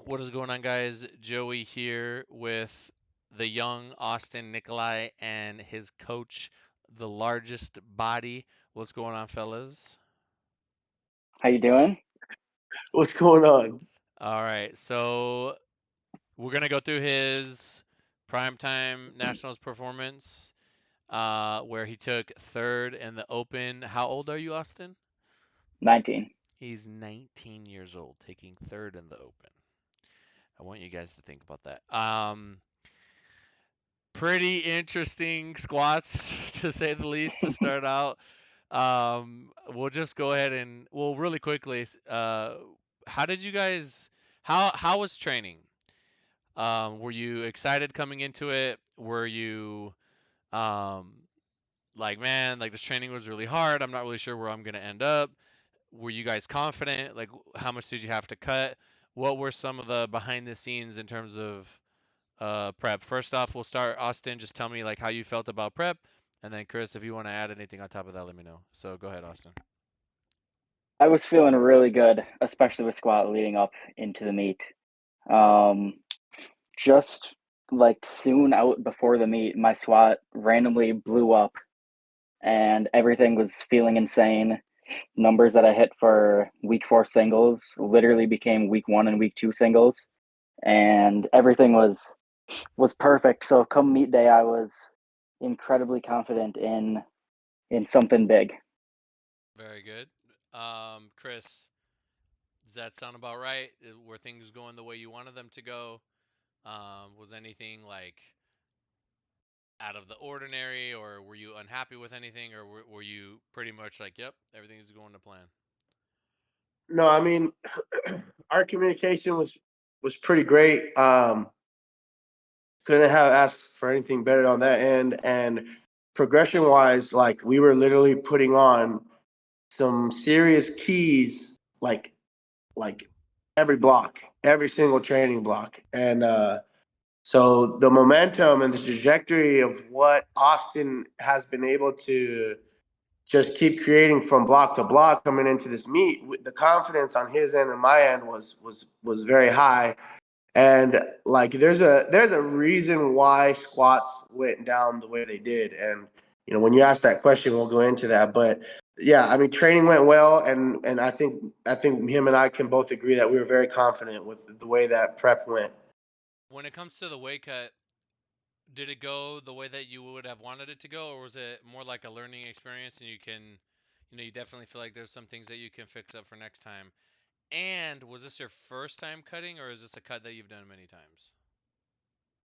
What is going on, guys? Joey here with the young Austin Nikolai and his coach, the largest body. What's going on, fellas? How you doing? What's going on? All right, so we're gonna go through his primetime nationals performance, where he took third in the Open. How old are you, Austin? 19. He's 19 years old, taking third in the Open. I want you guys to think about that. Pretty interesting squats to say the least to start out. We'll just go ahead and really quickly. How did you guys? How was training? Were you excited coming into it? Were you um, like, man, like this training was really hard. I'm not really sure where I'm gonna end up. Were you guys confident? Like, how much did you have to cut? What were some of the behind the scenes in terms of prep? First off, we'll start Austin. Just tell me like how you felt about prep, and then Chris, if you want to add anything on top of that, let me know. So go ahead, Austin. I was feeling really good, especially with squat leading up into the meet. Um, just like soon out before the meet, my squat randomly blew up and everything was feeling insane. Numbers that I hit for week 4 singles literally became week 1 and week 2 singles, and everything was perfect. So come meet day, I was incredibly confident in something big. Very good. Chris, does that sound about right? Were things going the way you wanted them to go? Was anything like out of the ordinary, or were you unhappy with anything, or were you pretty much like, yep, everything's going to plan? No, I mean, our communication was pretty great. Couldn't have asked for anything better on that end. And progression wise, like we were literally putting on some serious keys, like every block, every single training block, and so the momentum and the trajectory of what Austin has been able to just keep creating from block to block coming into this meet, the confidence on his end and my end was very high. And like there's a reason why squats went down the way they did. And when you ask that question, we'll go into that. But yeah, I mean training went well, and I think him and I can both agree that we were very confident with the way that prep went. When it comes to the weight cut, did it go the way that you would have wanted it to go, or was it more like a learning experience and you definitely feel like there's some things that you can fix up for next time? And was this your first time cutting, or is this a cut that you've done many times?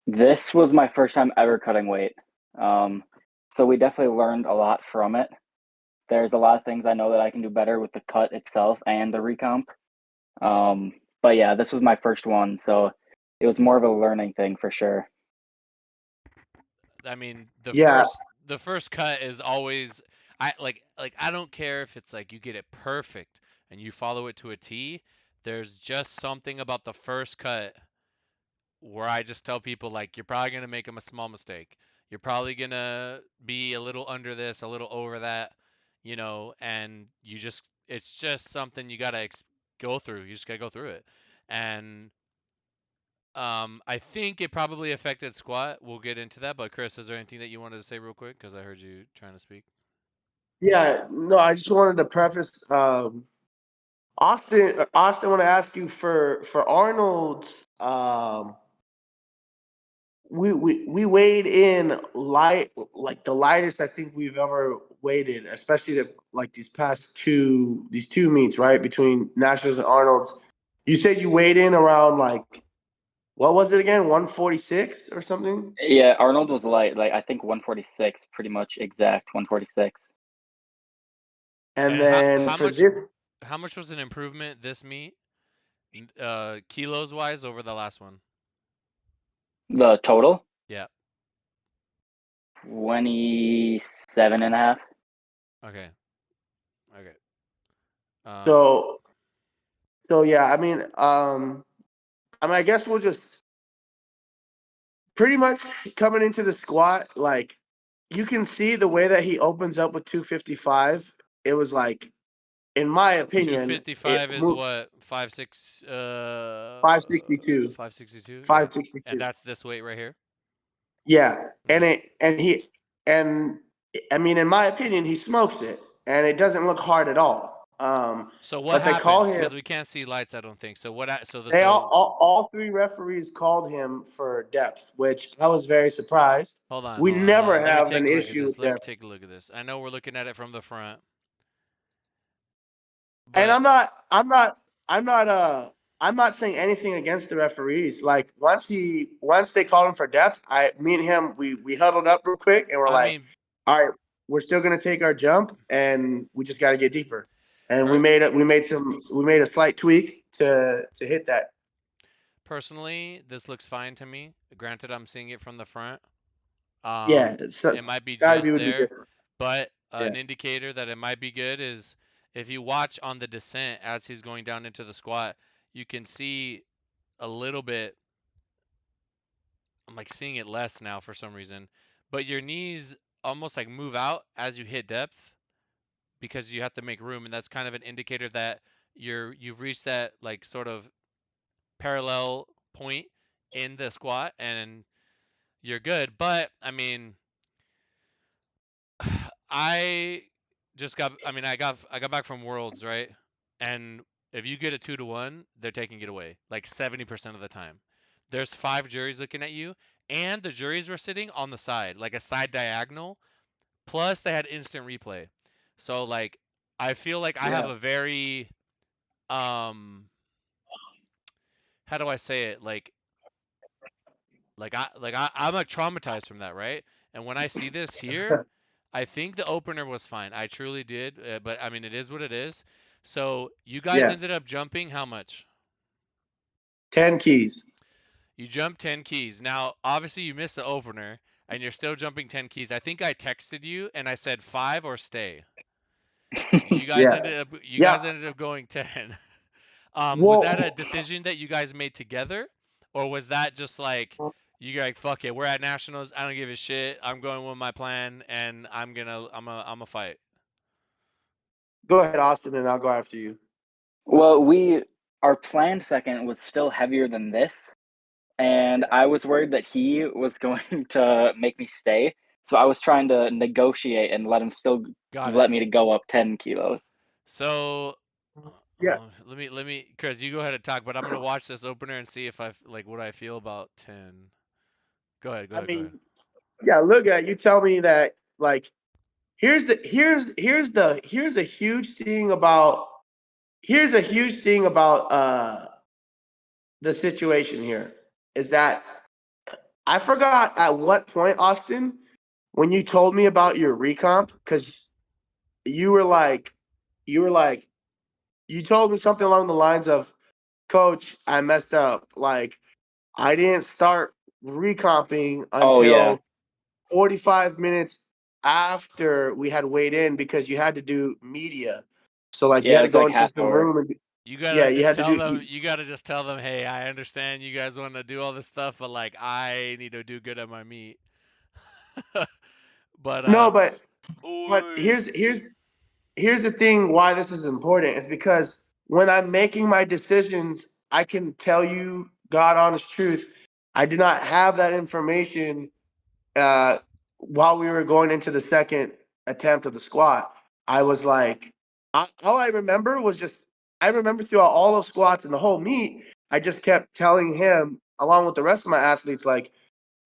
This was my first time ever cutting weight. So we definitely learned a lot from it. There's a lot of things I know that I can do better with the cut itself and the recomp. But yeah, this was my first one, so it was more of a learning thing for sure. I mean, the Yeah, first cut is always I I don't care if it's like you get it perfect and you follow it to a T. There's just something about the first cut where I just tell people like you're probably gonna make a small mistake. You're probably gonna be a little under this, a little over that, and it's just something you gotta go through. You just gotta go through it, and I think it probably affected squat. We'll get into that, but Chris, is there anything that you wanted to say real quick? Because I heard you trying to speak. yeah. No, I just wanted to preface. Austin, I want to ask you for Arnold. We weighed in light, like the lightest I think we've ever weighted, especially like these two meets, right, between Nationals and Arnold's. You said you weighed in around like what was it again, 146 or something? Yeah, Arnold was light, like I think 146, pretty much exact 146. And And then for this, how much was an improvement this meet, kilos wise over the last one? The total, Yeah. 27 and a half. Okay. Okay. Um. so yeah, I mean, I guess we'll just pretty much coming into the squat, like you can see the way that he opens up with 255. It was like in my opinion, it 255 is moved what? 5'6", 562, 562? Yeah. And 562. that's this weight right here? Yeah, Okay. and I mean, in my opinion, he smokes it, and it doesn't look hard at all. So what But they call happens? him. Because we can't see lights, I don't think. So what? They all three referees called him for depth, which I was very surprised. Hold on, We hold on, hold never on. Let me have take an a look at issue this. with Let me depth, take a look at this. I know we're looking at it from the front, and but I'm not saying anything against the referees. Like once they called him for depth, me and him, we huddled up real quick, and we're I like, mean, all right, we're still gonna take our jump, and we just got to get deeper. And per, we made a slight tweak to hit that. personally, this looks fine to me. Granted, I'm seeing it from the front. Yeah, It might be side view just would be there, different. but Yeah, an indicator that it might be good is if you watch on the descent as he's going down into the squat, you can see a little bit. I'm like seeing it less now for some reason, but your knees almost like move out as you hit depth because you have to make room, and that's kind of an indicator that you've reached that like sort of parallel point in the squat and you're good. But I mean, I I got back from Worlds, right? And if you get a 2-to-1, they're taking it away like 70% of the time. There's 5 juries looking at you, and the juries were sitting on the side, like a side diagonal. Plus, they had instant replay. So like, I feel like I have yeah, a very how do I say it? I'm like traumatized from that, right? And when I see this here, I think the opener was fine. I truly did, but I mean, it is what it is. So you guys yeah. ended up jumping how much? 10 keys. You jumped 10 keys. Now, obviously, you missed the opener, and you're still jumping 10 keys. I think I texted you and I said 5 or stay. Yeah, You yeah. guys ended up going 10. Was that a Well, decision that you guys made together, or was that just like you like fuck it, we're at nationals, I don't give a shit, I'm going with my plan, and I'm a fight. go ahead, Austin, and I'll go after you. Well, our planned second was still heavier than this, and I was worried that he was going to make me stay. So I was trying to negotiate and let him still Got it. let me to go up 10 kilos. So Yeah, let me, Chris, you go ahead and talk, but I'm gonna watch this opener and see if I like what I feel about 10. Go ahead, go I ahead, go ahead. mean, yeah. Look at you. Tell me that. Like, here's a huge thing about the situation here is that I forgot at what point, Austin, when you told me about your recomp, because you were like, you were like, you told me something along the lines of, Coach, I messed up. Like, I didn't start recomping Oh yeah, until 45 minutes after we had weighed in because you had to do media. So, like, you yeah, had it to was go like into half some hour. room and, You yeah, gotta you just had to tell do, them. You gotta just tell them, hey, I understand you guys want to do all this stuff, but like I need to do good at my meet. But no, but ooh, here's the thing why this is important is because when I'm making my decisions, I can tell you God honest truth. I did not have that information uh, while we were going into the second attempt of the squat. I was like, all I remember was just, I remember throughout all of squats and the whole meet, I just kept telling him, along with the rest of my athletes, like,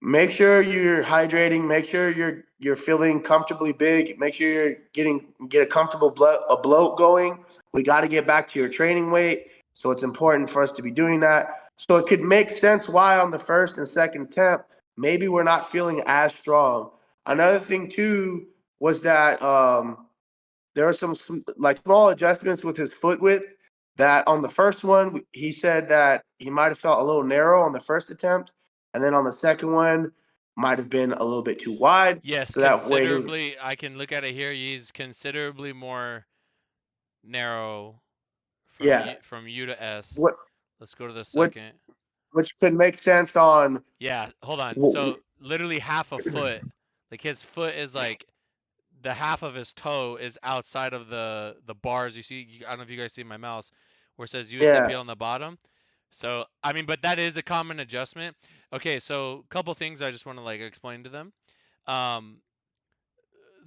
make sure you're hydrating, make sure you're feeling comfortably big, make sure you're get a comfortable a bloat going. We got to get back to your training weight, so it's important for us to be doing that. So it could make sense why on the first and second attempt maybe we're not feeling as strong. Another thing too was that there are some like small adjustments with his foot width that on the first one he said that he might have felt a little narrow on the first attempt, and then on the second one might have been a little bit too wide. yes, So that way he was, considerably. I can look at it here. He's considerably more narrow yeah. from U to S. What Let's go to the what second. which could make sense on Yeah, hold on. So literally half a foot. Like his foot is like the half of his toe is outside of the bars. You see, I don't know if you guys see my mouse where it says Yeah. USAPL on the bottom. So I mean, but that is a common adjustment. Okay, so a couple things I just want to like explain to them. Um,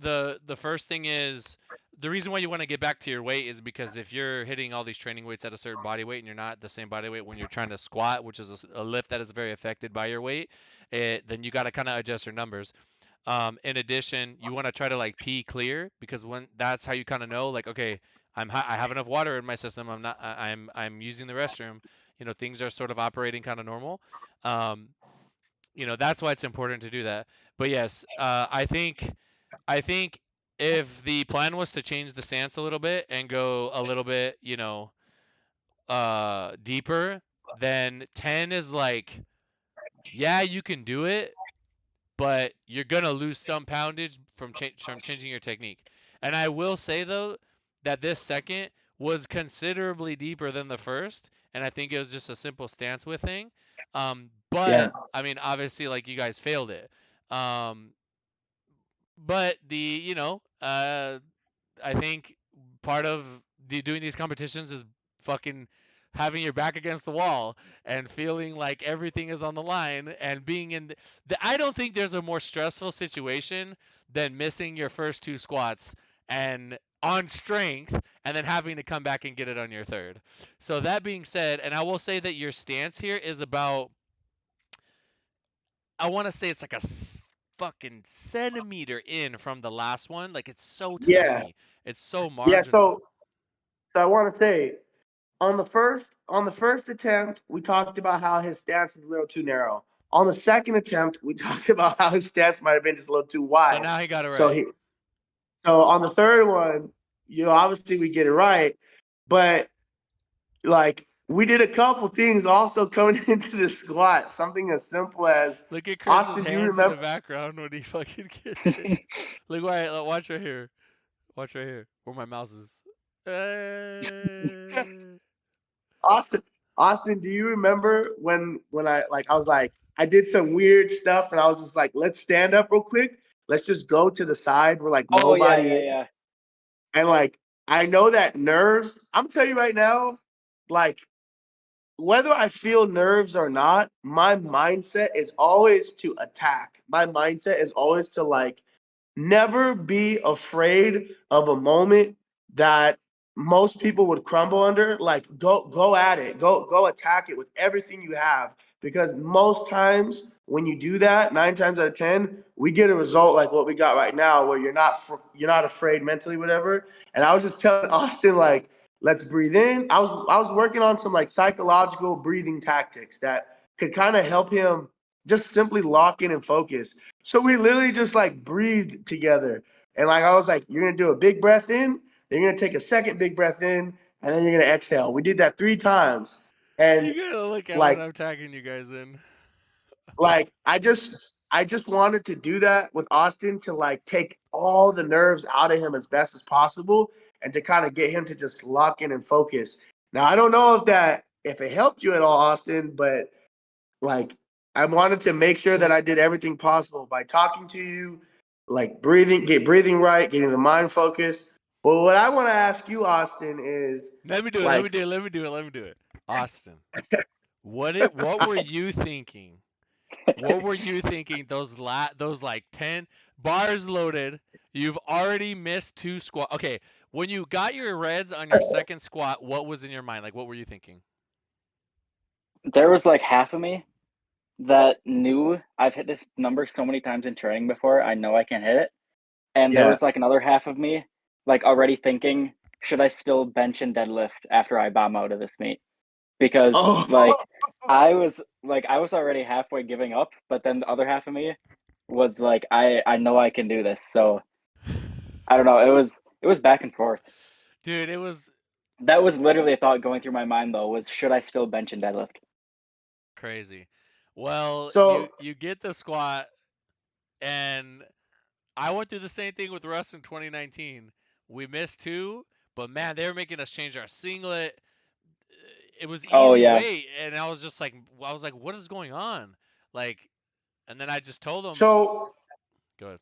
the first thing is the reason why you want to get back to your weight is because if you're hitting all these training weights at a certain body weight and you're not the same body weight when you're trying to squat, which is a lift that is very affected by your weight, then you got to kind of adjust your numbers. In addition, you want to try to like pee clear because when that's how you kind of know like okay, I have enough water in my system. I'm using the restroom. You know, things are sort of operating kind of normal. Um, you know, that's why it's important to do that. But yes, I think if the plan was to change the stance a little bit and go a little bit, you know, deeper, then 10 is like, yeah, you can do it, but you're gonna lose some poundage from changing your technique. And I will say though that this second was considerably deeper than the first, and I think it was just a simple stance with thing. Yeah. But I mean, obviously, like you guys failed it. Um, but I think part of doing these competitions is fucking having your back against the wall and feeling like everything is on the line and being in I don't think there's a more stressful situation than missing your first two squats and on strength and then having to come back and get it on your third. So that being said, and I will say that your stance here is about I want to say it's like a fucking centimeter in from the last one. Like it's so Yeah. tiny. It's so Yeah. marginal. So I want to say on the first attempt, we talked about how his stance is a little too narrow. On the second attempt, we talked about how his stance might have been just a little too So wide. now he got it So right. he so on the third one, obviously we get it right, but like we did a couple things also coming into the squat. Something as simple as Look at Chris's Austin, do you hands in the remember? background when he fucking gets it. Look, watch right here. Watch right here where my mouse is. Austin, Austin, do you remember when I was like I did some weird stuff and I was just like, let's stand up real quick. Let's just go to the side where like Oh yeah, nobody yeah, is. yeah. And like I know that nerves, I'm telling you right now, like whether I feel nerves or not, my mindset is always to attack. My mindset is always to like never be afraid of a moment that most people would crumble under. Like go at it. Go attack it with everything you have. Because most times when you do that, 9 times out of 10, we get a result like what we got right now, where you're not afraid mentally, whatever. And I was just telling Austin like, let's breathe in. I was working on some like psychological breathing tactics that could kind of help him just simply lock in and focus. So we literally just like breathed together. And like I was like, you're gonna do a big breath in, then you're gonna take a second big breath in, and then you're gonna exhale. We did that 3 times. You And gotta look at what like I'm tagging you guys in. like I just wanted to do that with Austin to like take all the nerves out of him as best as possible and to kind of get him to just lock in and focus. Now I don't know if it helped you at all, Austin, but like I wanted to make sure that I did everything possible by talking to you, like breathing right, getting the mind focused. But what I want to ask you, Austin, is Let me do it. Let me like, do it. Let me do it. Let me do it. Austin, what were you thinking? What were you thinking? Those like 10 bars loaded. You've already missed two squat. Okay, when you got your reds on your second squat, what was in your mind? Like, what were you thinking? There was like half of me that knew I've hit this number so many times in training before. I know I can hit it. And there yeah. was like another half of me like already thinking, should I still bench and deadlift after I bomb out of this meet? Because Oh, like I was already halfway giving up, but then the other half of me was like I know I can do this. So I don't know. It was back and forth. Dude, it was That was literally a thought going through my mind though, was should I still bench and deadlift? crazy. Well, you so you get the squat, and I went through the same thing with Russ in 2019. We missed two, but man, they were making us change our singlet. It was Oh easy yeah. weight, and I was like, what is going on? Like, and then I just told them, so go ahead.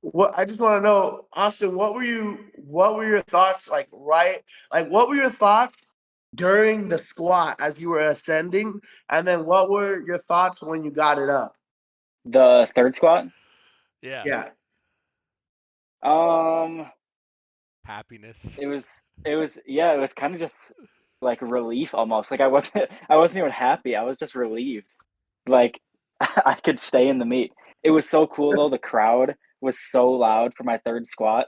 what I just want to know, Austin, what were your thoughts what were your thoughts during the squat as you were ascending, and then what were your thoughts when you got it up? The third squat. Yeah. Yeah. Um, Happiness. it was kind of just like relief almost. Like I wasn't even happy. I was just relieved. Like I could stay in the meet. It was so cool though. The crowd was so loud for my third squat.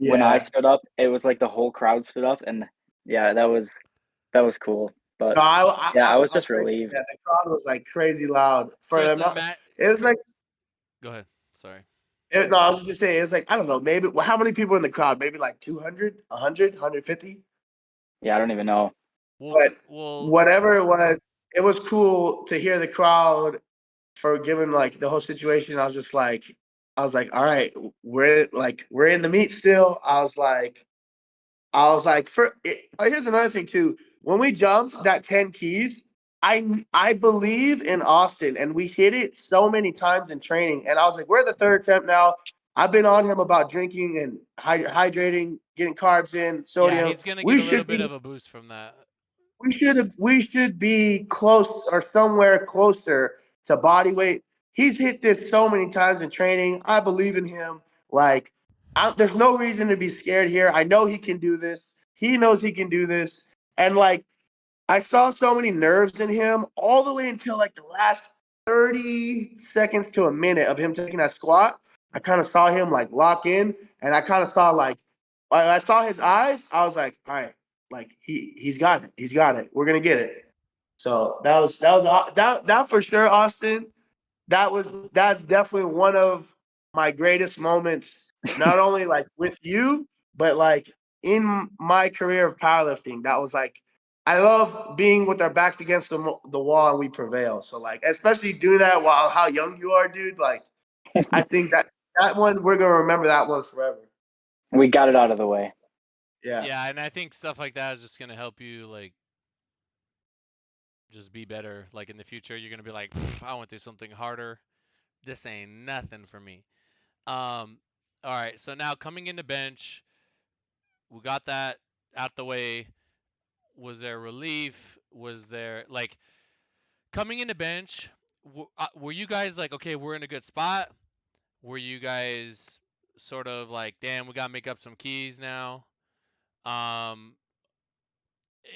When I Yeah. stood up, it was like the whole crowd stood up, and yeah, that was cool. But No, I, yeah, I, I was I was just thinking relieved. that the crowd was like crazy loud for Chris them. and Matt, It was like, go ahead. Sorry. no, I was just saying, it's like, I don't know, maybe, how many people in the crowd? Maybe like 200, 100, 150? Yeah, I don't even know. Well, But well, whatever it was cool to hear the crowd for giving like the whole situation. I was like, all right, we're in the meet still. I was like, here's another thing too. When we jumped that 10 keys, I believe in Austin, and we hit it so many times in training. And I was like, we're at the third attempt now. I've been on him about drinking and hydrating, getting carbs in, yeah, sodium. he's gonna get We a little should bit be of a boost from that. we should be close or somewhere closer to body weight. He's hit this so many times in training. I believe in him. Like, there's no reason to be scared here. I know he can do this. He knows he can do this. And like, I saw so many nerves in him all the way until like the last 30 seconds to a minute of him taking that squat. I kind of saw him like lock in, and I kind of saw like I saw his eyes. I was like, all right, like he's got it. He's got it. We're gonna get it. So that for sure, Austin. That's definitely one of my greatest moments, not only like with you, but like in my career of powerlifting. That was like, I love being with our backs against the wall and we prevail. So like, especially doing that while how young you are, dude. Like, I think that one, we're gonna remember that one forever. We got it out of the way. Yeah. Yeah, and I think stuff like that is just gonna help you like just be better. Like in the future, you're gonna be like, I went through something harder. This ain't nothing for me. All right. So now coming into bench, we got that out the way. Was there relief? Was there like coming into bench? Were you guys like, okay, we're in a good spot? Were you guys sort of like, damn, we gotta make up some keys now? Um,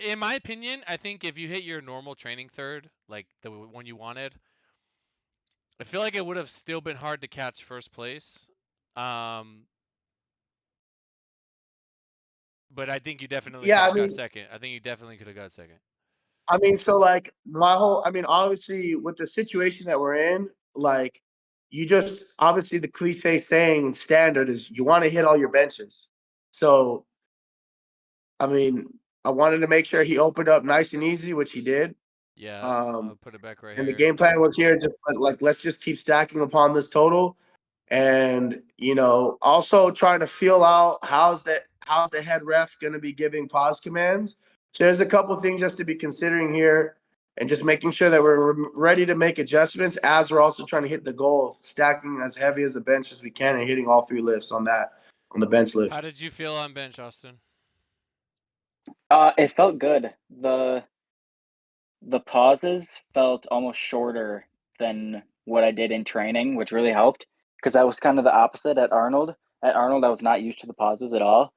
in my opinion, I think if you hit your normal training third, like the one you wanted, I feel like it would have still been hard to catch first place. Um, but I think you definitely could Yeah. have got second. I think you definitely could have got second. So like obviously with the situation that we're in, like you just obviously the cliche saying and standard is you want to hit all your benches. So I mean, I wanted to make sure he opened up nice and easy, which he did. Yeah, Um, I'll put it back right and the here. game plan was here, just like let's just keep stacking upon this total, and also trying to feel out how's the head ref going to be giving pause commands. So there's a couple things just to be considering here, and just making sure that we're ready to make adjustments as we're also trying to hit the goal of stacking as heavy as the bench as we can and hitting all three lifts on the bench How lift. did you feel on bench, Austin? It felt good. The pauses felt almost shorter than what I did in training, which really helped because that was kind of the opposite at Arnold. At Arnold, I was not used to the pauses at all.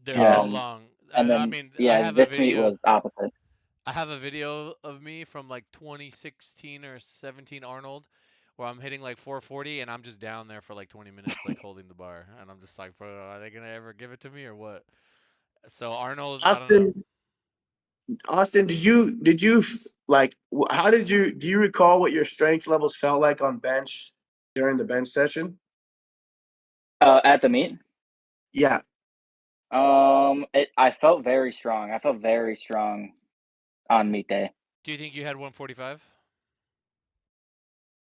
They're so Yeah. Um, long. and I then mean, yeah, this meet was opposite. I have a video of me from like 2016 or 17 Arnold, where I'm hitting like 440 and I'm just down there for like 20 minutes, like holding the bar, and I'm just like, bro, are they gonna ever give it to me or what? So Arnold, I don't know. Austin, Austin, did you like how did you do you recall what your strength levels felt like on bench during the bench session? At the meet, Yeah. I felt very strong. I felt very strong on meet day. Do you think you had 145?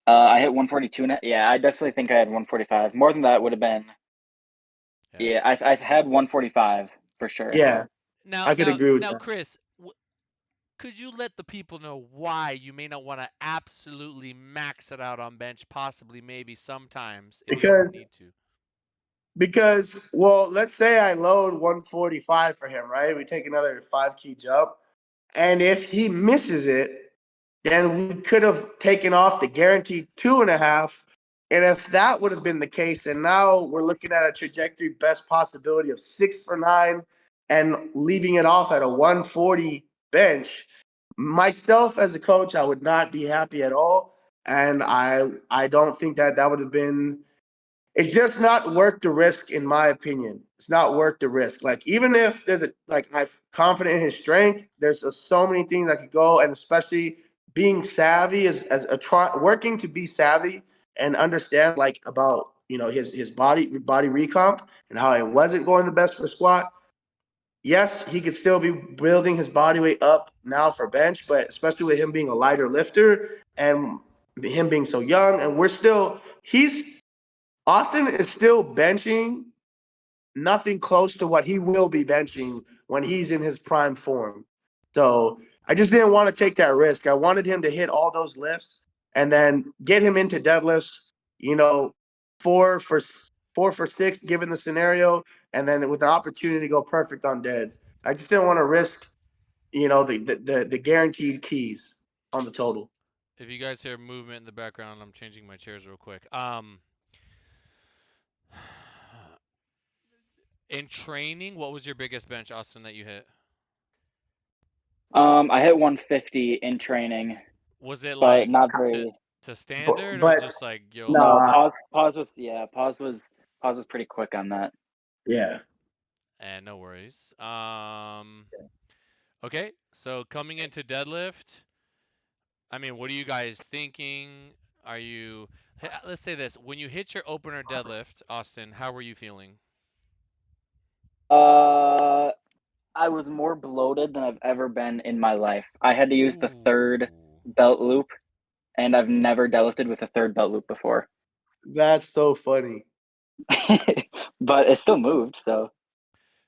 I hit 142. Yeah, I definitely think I had 145. More than that would have been. Yeah. Yeah, I've had 145 for sure. Yeah. Now, I could now, agree with now, that. Chris, could you let the people know why you may not want to absolutely max it out on bench, possibly, maybe, sometimes, if you Because don't need to? Because, well, let's say I load 145 for him, right? We take another 5 key jump. And if he misses it, then we could have taken off the guaranteed 2.5. And if that would have been the case, and now we're looking at a trajectory best possibility of 6 for 9 and leaving it off at a 140 bench, myself as a coach, I would not be happy at all. And I don't think that that would have been, it's just not worth the risk, in my opinion. It's not worth the risk. Like, even if there's I'm confident in his strength, there's so many things that could go, and especially being savvy working to be savvy and understand like about his body recomp and how it wasn't going the best for squat. Yes, he could still be building his body weight up now for bench, but especially with him being a lighter lifter and him being so young, and he's Austin is still benching nothing close to what he will be benching when he's in his prime form. So I just didn't want to take that risk. I wanted him to hit all those lifts and then get him into deadlifts, you know, 4 for 6 given the scenario, and then with the opportunity to go perfect on deads. I just didn't want to risk, the guaranteed keys on the total. If you guys hear movement in the background, I'm changing my chairs real quick. In training, what was your biggest bench, Austin, that you hit? I hit 150 in training, Was it but like not to very. standard or But just like No, YOLO? nah, pause was pretty quick on that. yeah. And no worries. Okay, so coming into deadlift, I mean, what are you guys thinking? Are you, let's say this, when you hit your opener deadlift, Austin, how were you feeling? Uh, I was more bloated than I've ever been in my life. I had to use the third Ooh. belt loop, and I've never deadlifted with a third belt loop before. That's so funny. But it still moved, so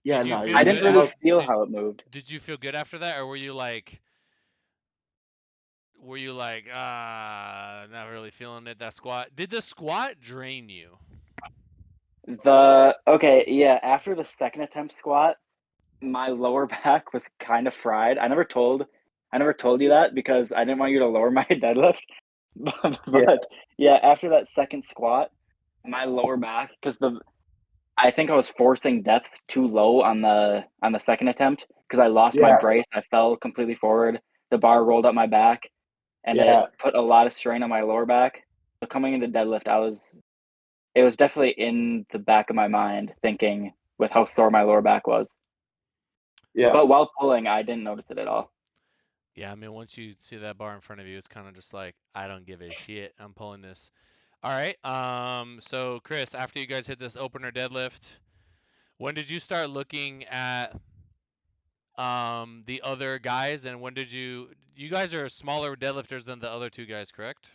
Yeah, Did you no, feel I you didn't good really smoked. after feel how it moved. did you feel good after that, or were you like, not really feeling it, that squat? Did the squat drain you? Okay, yeah, after the second attempt squat, my lower back was kind of fried. I never told you that because I didn't want you to lower my deadlift. Yeah, But yeah, after that second squat, my lower back, because I think I was forcing depth too low on the second attempt because I lost my yeah, brace. I fell completely forward. The bar rolled up my back, and it yeah, put a lot of strain on my lower back. So coming into deadlift, it was definitely in the back of my mind thinking with how sore my lower back was. yeah, But while pulling, I didn't notice it at all. Yeah, I mean, once you see that bar in front of you, it's kind of just like, I don't give a shit. I'm pulling this. All right. So Chris, after you guys hit this opener deadlift, when did you start looking at the other guys, and when did you guys are smaller deadlifters than the other two guys, correct?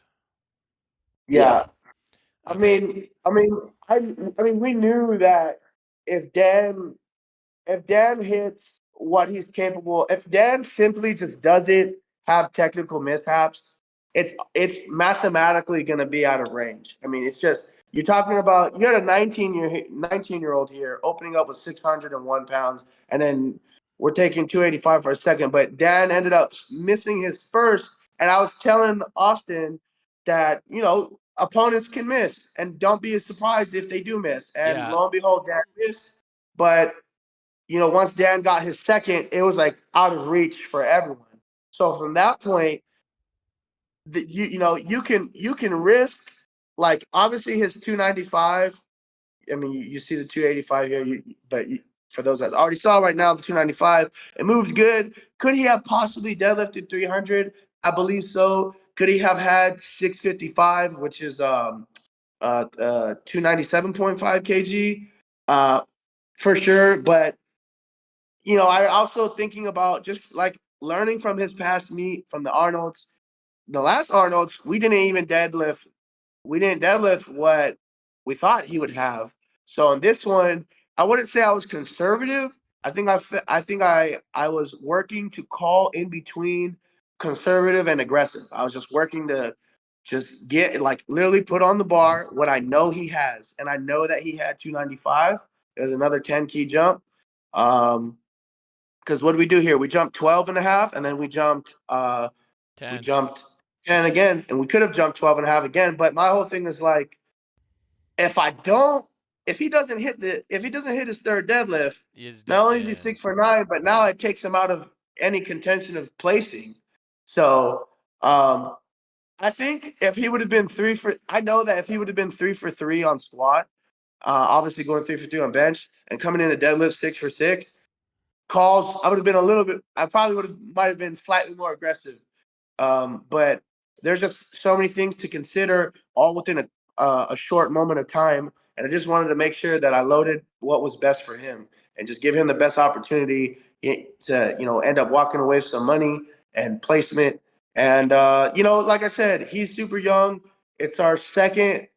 Yeah. yeah. I Okay. mean, I mean, I, I mean, we knew that if Dan, if Dan hits what he's capable, if Dan simply just doesn't have technical mishaps, it's mathematically going to be out of range. I mean, it's just you're talking about you got a 19-year-old here opening up with 601 pounds, and then we're taking 285 for a second. But Dan ended up missing his first, and I was telling Austin that opponents can miss, and don't be surprised if they do miss. And Yeah. lo and behold, Dan missed, but once Dan got his second, it was like out of reach for everyone. So from that point, you can risk, like, obviously his 295. I mean, you see the 285 here, for those that already saw right now, the 295, it moves good. Could he have possibly deadlifted 300? I believe so. Could he have had 655, which is 297.5 kg? For sure, but I also thinking about just like learning from his past meet from the Arnolds. The last Arnolds, we didn't deadlift what we thought he would have. So on this one, I wouldn't say I was conservative. I think I was working to call in between conservative and aggressive. I was just working to Just get like literally put on the bar what I know he has, and I know that he had 295. There's another 10 key jump. Because what did we do here? We jumped 12 and a half, and then we 10. jumped 10 again, and we could have jumped 12 and a half again. But my whole thing is like, if I don't, if he doesn't hit his third deadlift, He's not done. only is he Yeah. 6 for 9, but now it takes him out of any contention of placing. So I think if he would have been I know that if he would have been 3 for 3 on squat, obviously going 3 for 3 on bench and coming in a deadlift 6 for 6, calls, I would have been I probably might have been slightly more aggressive. But there's just so many things to consider all within a short moment of time. And I just wanted to make sure that I loaded what was best for him and just give him the best opportunity to, end up walking away with some money and placement. And, like I said, he's super young. It's our second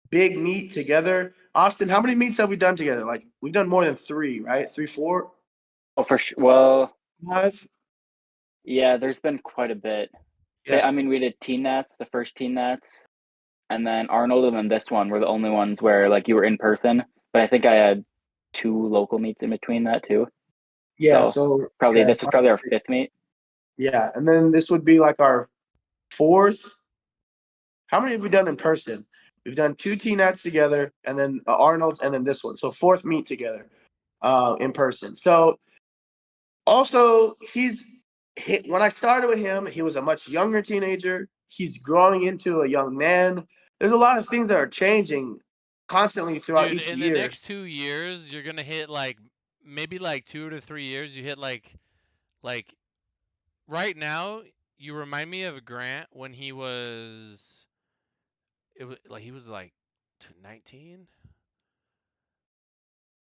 big meet together. Austin, how many meets have we done together? Like, we've done more than 3, right? 3, 4, Oh, for sure. Well, 5. yeah, there's been quite a bit. Yeah. I mean, we did Teen Nats, the first Teen Nats, and then Arnold, and then this one were the only ones where like you were in person. But I think I had 2 local meets in between that too. Yeah. So So, probably yeah. this is probably our 5th meet. Yeah. And then this would be like our 4th. How many have we done in person? We've done 2 T-Nats together, and then Arnold's, and then this one. So 4th meet together in person. So also, when I started with him, he was a much younger teenager. He's growing into a young man. There's a lot of things that are changing constantly throughout Dude, each in the year. next 2 years, you're gonna hit like maybe like 2 to 3 years. You hit like right now. You remind me of Grant when he was. It was like he was like 19,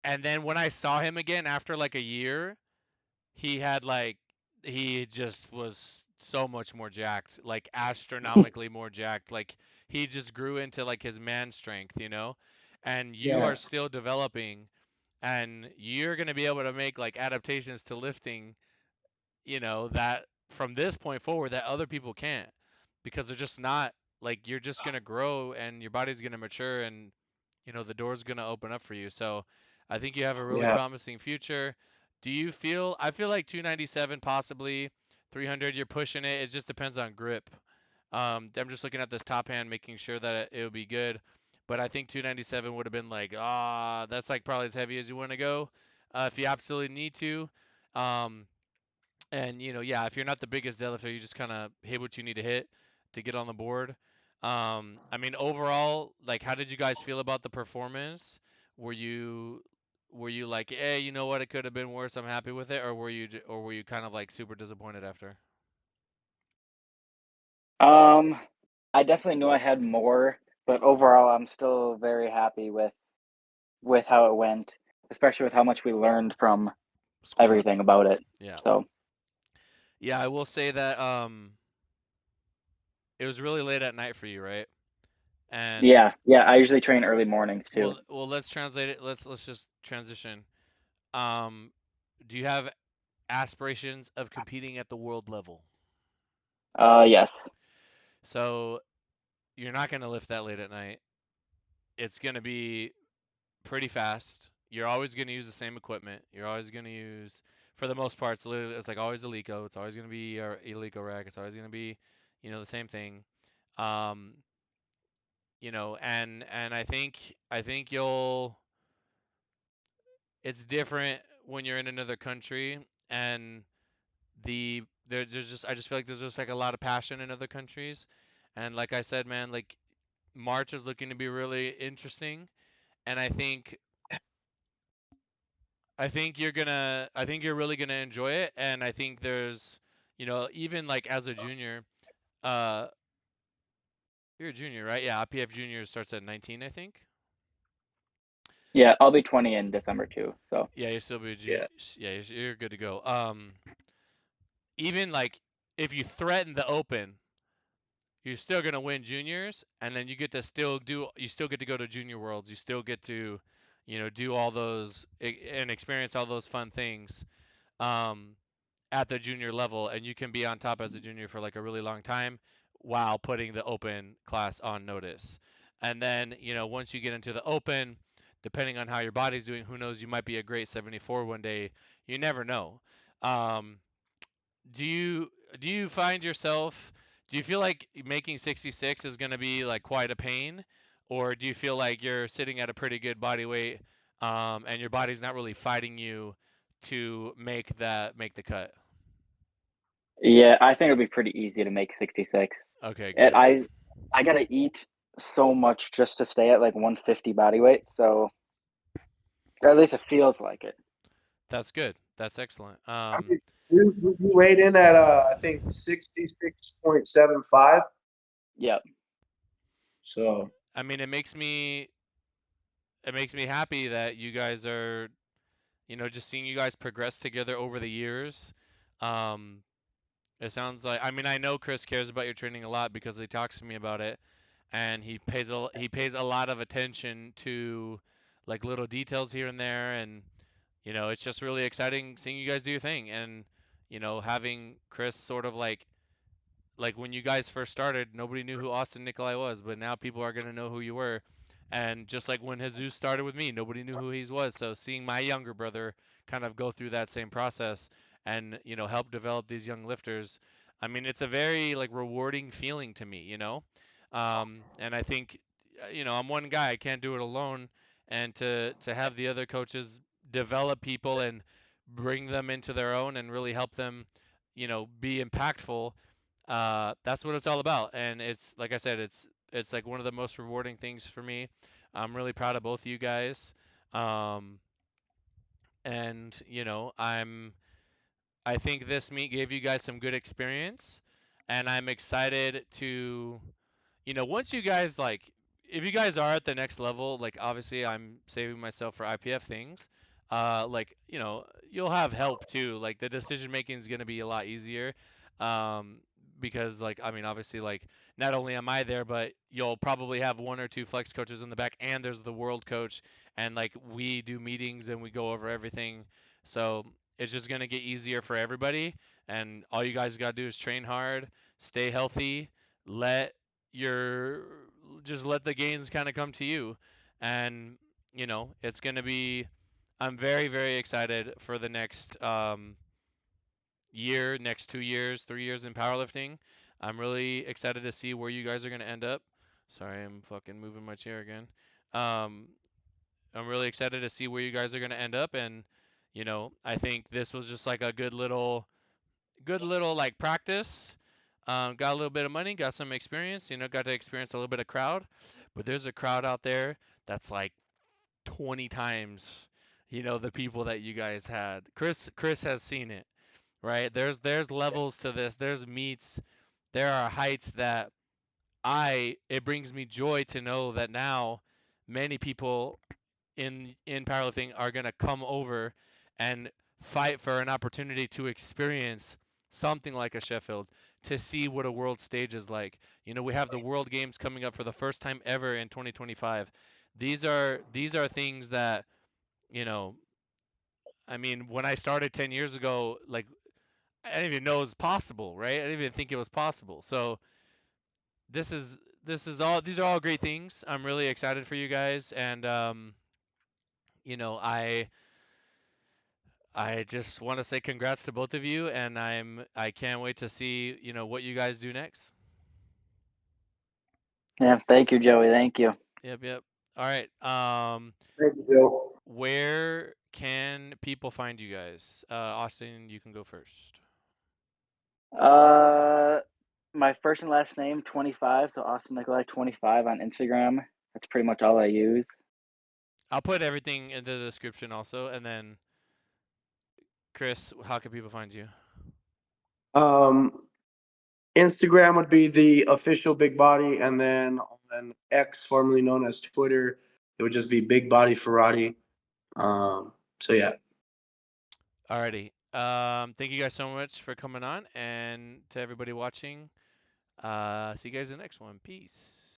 and then when I saw him again after like a year, he had like he just was so much more jacked, like astronomically more jacked. Like he just grew into like his man strength. And you Yeah, are still developing, and you're going to be able to make like adaptations to lifting, that from this point forward that other people can't, because they're just not, like, you're just going to grow and your body's going to mature, and the door's going to open up for you. So I think you have a really yeah, promising future. I feel like 297 possibly, 300 you're pushing it. It just depends on grip. I'm just looking at this top hand, making sure that it would be good. But I think 297 would have been like, that's like probably as heavy as you want to go, if you absolutely need to. Um, and yeah, if you're not the biggest deadlifter, you just kind of hit what you need to hit to get on the board. I mean, overall, like, how did you guys feel about the performance? Were you were you like, hey, you know what, it could have been worse, I'm happy with it, or were you kind of like super disappointed after? Um, I definitely knew I had more, but overall, I'm still very happy with how it went, especially with how much we learned from Squat. everything about it. Yeah. So Yeah, I will say that it was really late at night for you, right? And yeah, I usually train early mornings too. well, let's translate it. Let's just transition. Um, do you have aspirations of competing at the world level? Yes, So you're not going to lift that late at night. It's going to be pretty fast. You're always going to use the same equipment. You're always going to use, for the most part, it's like always Eleco. It's always going to be our Eleco rack. It's always going to be, the same thing. Um, and I think it's different when you're in another country, and there's just, I just feel like there's just like a lot of passion in other countries. And like I said, man, like March is looking to be really interesting, and I think you're really gonna enjoy it. And I think there's, even like as a junior, uh you're a junior, right? Yeah, IPF junior starts at 19, I think. yeah, I'll be 20 in December too. So Yeah, you're still be a junior. yeah, Yeah, you're good to go. Even like if you threaten the open, you're still gonna win juniors, and then you still get to go to junior worlds. You still get to, do all those and experience all those fun things, um, at the junior level, and you can be on top as a junior for like a really long time. while putting the open class on notice. And then, once you get into the open, depending on how your body's doing, who knows, you might be a great 74 one day. You never know. Um, do you do you find yourself do you feel like making 66 is going to be like quite a pain, or do you feel like you're sitting at a pretty good body weight, and your body's not really fighting you to make the cut? Yeah, I think it'll be pretty easy to make 66. Okay, And good. I gotta eat so much just to stay at like 150 body weight, so or at least it feels like it. That's good. That's excellent. I mean, you weighed in at I think 66.75. Yep. So I mean, it makes me happy that you guys are, just seeing you guys progress together over the years. Um, it sounds like, I mean, I know Chris cares about your training a lot because he talks to me about it, and he pays a lot of attention to like little details here and there, and it's just really exciting seeing you guys do your thing, and having Chris sort of like when you guys first started, nobody knew who Austin Nikolai was, but now people are gonna know who you were. And just like when Jesus started with me, nobody knew who he was. So seeing my younger brother kind of go through that same process and help develop these young lifters, I mean, it's a very like rewarding feeling to me. And I think I'm one guy, I can't do it alone, and to have the other coaches develop people and bring them into their own and really help them, be impactful, that's what it's all about. And it's like I said, it's like one of the most rewarding things for me. I'm really proud of both of you guys. Um, and I think this meet gave you guys some good experience, and I'm excited to, once you guys like, if you guys are at the next level, like obviously I'm saving myself for IPF things. Like you'll have help too. Like the decision making is gonna be a lot easier, because like I mean obviously like not only am I there, but you'll probably have one or two flex coaches in the back, and there's the world coach, and like we do meetings and we go over everything. So it's just gonna get easier for everybody, and all you guys gotta do is train hard, stay healthy, let your just let the gains kind of come to you, and it's gonna be. I'm very very excited for the next year, next 2 years, 3 years in powerlifting. I'm really excited to see where you guys are gonna end up. Sorry, I'm fucking moving my chair again. Um, I'm really excited to see where you guys are gonna end up, and I think this was just like a good little like practice. Got a little bit of money, got some experience, got to experience a little bit of crowd. But there's a crowd out there that's like 20 times, the people that you guys had. Chris has seen it, right? There's levels to this. There's meets. There are heights that it brings me joy to know that now many people in powerlifting are going to come over and fight for an opportunity to experience something like a Sheffield, to see what a world stage is like. We have the World Games coming up for the first time ever in 2025. These are things that, you know, I mean, when I started 10 years ago, like I didn't even know it was possible, right? I didn't even think it was possible. So this is these are all great things. I'm really excited for you guys, and you know, I I just want to say congrats to both of you, and I can't wait to see what you guys do next. Yeah, thank you, Joey. Thank you. Yep, yep. All right. thank you, Joe. Where can people find you guys? Austin, you can go first. Uh, my first and last name 25, so Austin Nikolai 25 on Instagram. That's pretty much all I use. I'll put everything in the description also, and then Chris, how can people find you? Um, Instagram would be the official Big Body, and then on X, formerly known as Twitter, it would just be Big Body Ferrari. So yeah. Alrighty. Thank you guys so much for coming on, and to everybody watching. See you guys in the next one. Peace.